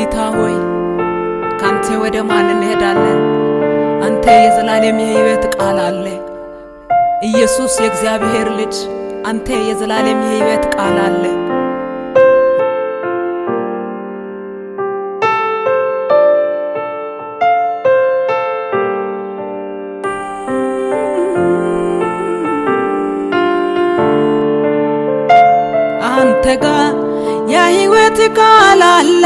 ጌታ ሆይ ካንተ ወደ ማን እንሄዳለን? አንተ የዘላለም የሕይወት ቃል አለ። ኢየሱስ የእግዚአብሔር ልጅ አንተ የዘላለም የሕይወት ቃል አለ። አንተ ጋር የሕይወት ቃል አለ።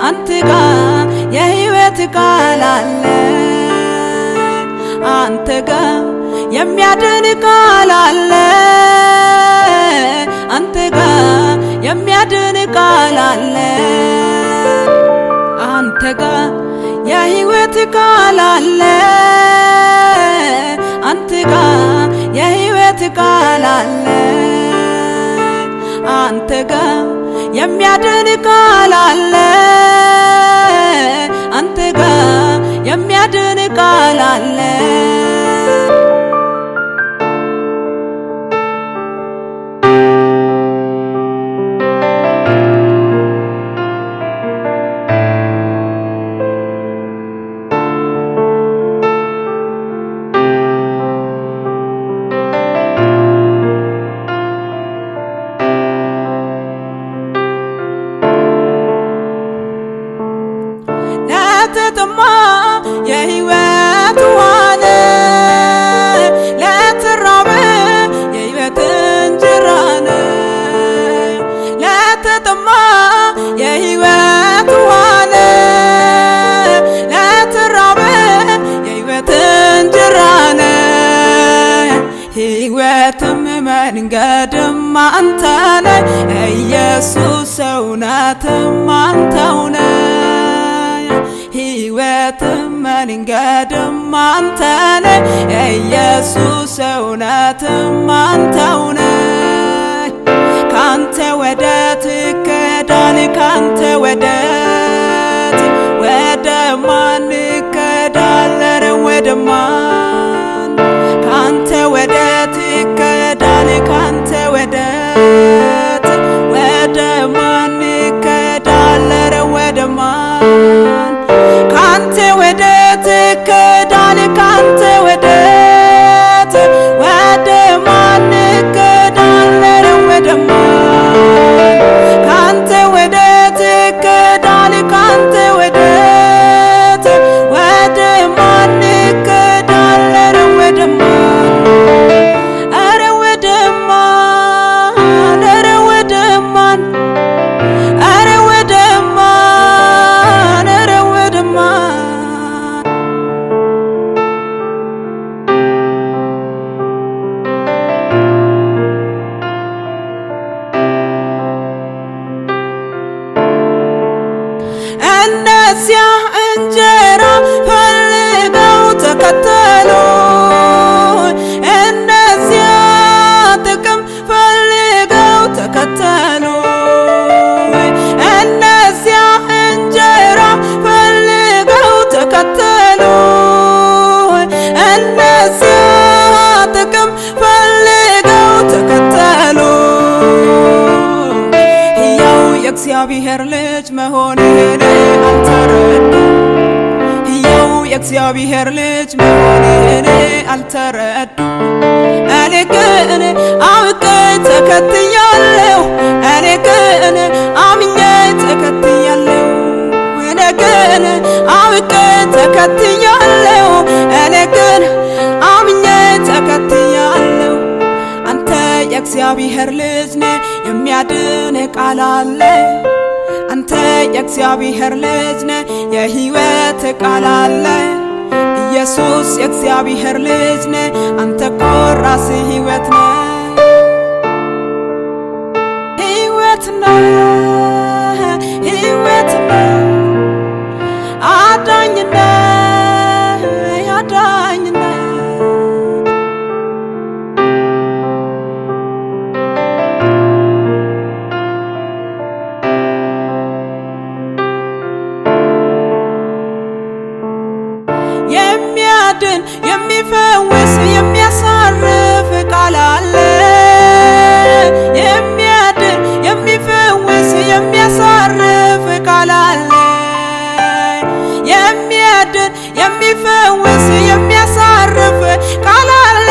አንተ ጋር የሕይወት ቃል አለ። አንተ ጋር የሚያድን ቃል አለ። አንተ ጋር የሚያድን ቃል አለ። አንተ ጋር የሕይወት ቃል አለ። አንተ ጋር የሕይወት ቃል አለ። አንተ ጋር የሚያድን ቃል አለ። አንተ ጋር የሚያድን ቃል አለ። ለተጠማ የሕይወት ውሃ ነህ፣ ለተራበ የሕይወት እንጀራ ነህ። ለተጠማ የሕይወት ውሃ ነህ፣ ለተራበ የሕይወት እንጀራ ነህ። ሕይወትም መንገድም አንተ ነህ ኢየሱስ፣ እውነትም አንተው ነህ። ሕይወትም መንገድም አንተ ነህ ኢየሱስ፣ እውነትም አንተው ነህ። ካንተ ወዴት ይኬዳል? ካንተ ወዴት ወደ ማን ይኬዳል? ኧረ ወደ ማን? ካንተ ወዴት ይኬዳል? ካንተ ወዴት ወደ ማን ይኬዳል? ኧረ ወደ ማን? ካንተ ወዴት ይኬዳል? ካንተ ወዴት ወደ ማን ይኬዳል? ኧረ ወደ ማን? ካንተ ወዴት ይኬዳል? ካንተ ወዴት ወደ ማን ይኬዳል? ኧረ ወደ ማን? ኧረ ወደ ማን? ኧረ ወደ ማን? ኧረ ወደ ማን? ኧረ ወደ ማን? እነዚያ እንጀራ ፈልገው ተከተሉ፣ እነዚያ ጥቅም ፈልገው ተከተሉ። እነዚያ እንጀራ ፈልገው ተከተሉ፣ እነዚያ ጥቅም ፈልገው ተከተሉ። ሕያው የእግዚአብሔር ልጅ መሆንህን አልተረዱም። ሕያው የእግዚአብሔር ልጅ መሆንህን አልተረዱም። እኔ ግን አውቄ ተከትያለሁ። እኔ ግን አምኜ ተከትያለሁ። እኔ ግን አውቄ ተከትያለሁ። እኔ ግን አምኜ ተከትያለሁ። አንተ የእግዚአብሔር ልጅ ነህ፣ የሚያድን ቃል አለ። አንተ የእግዚአብሔር ልጅ ነህ፣ የሕይወት ቃል አለ። ኢየሱስ የእግዚአብሔር ልጅ ነህ፣ አንተ እኮ ራስህ ሕይወት ነህ። ሕይወት ነህ፣ ሕይወት ነህ፣ አዳኝ ነህ፣ አዳኝ ነህ። የሚያድን የሚፈውስ የሚያሳርፍ ቃል አለ። የሚያድን የሚፈውስ የሚያሳርፍ የሚፈውስ የሚያሳርፍ ቃል አለ።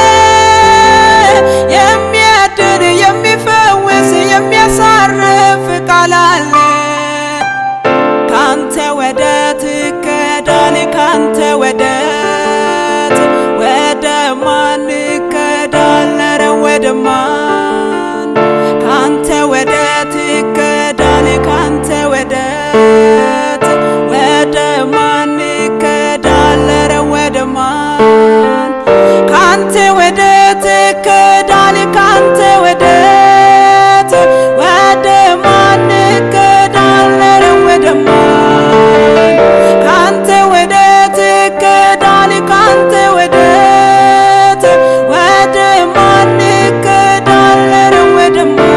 የሚያድን የሚፈውስ የሚያሳርፍ ቃል አለ። ካንተ ወዴት ይኬዳል? ካንተ ወዴት ወደ ማን ይኬዳል? ኧረ ወደ ማን? ካንተ ወዴት ይኬዳል? ካንተ ወዴት ወደ ማን ይኬዳል? ኧረ ወደ ማን? ካንተ ወዴት ይኬዳል? ካንተ ወዴት ወደ ማን ይኬዳል? ኧረ ወደ ማን? ካንተ ወዴት ይኬዳል? ካንተ ወዴት ወደ ማን ይኬዳል? ኧረ ወደ ማን?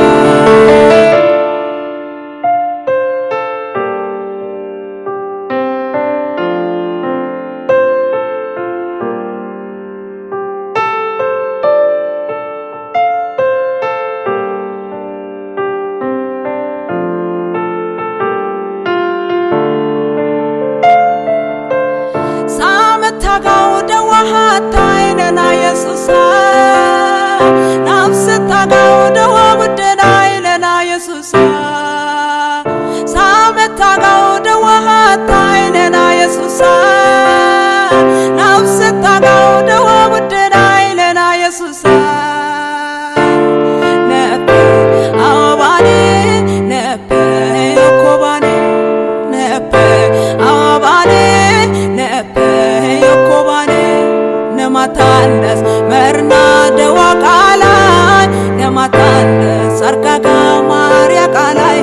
ሳመታጋው ደዋሃታይነና ኢየሱስ ናፍስ ታጋው ደዋ ውደናይነና ኢየሱስ ሳመታጋው ደዋሃታይነና ኢየሱስ ናፍስ ታጋው ደዋ ውደናይነና ኢየሱስ ነብ አባኔ ነብ ኮባኔ ነብ አባኔ ነብ ኮባኔ ነማታንደስ መርና ደዋ ቃላይ ነማታንደስ አርጋጋ ማርያ ቃላይ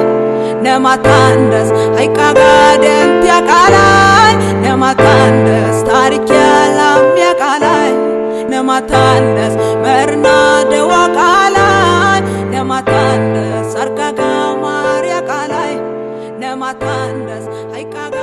ነማታንደስ አይቃጋ ደንትያ ቃላይ ነማታንደስ ታሪክ ያላምያ ቃላይ ነማታንደስ መርና ደዋ ቃላይ ነማታንደስ አርጋጋ ማርያ ቃላይ ነማታንደስ አይቃጋ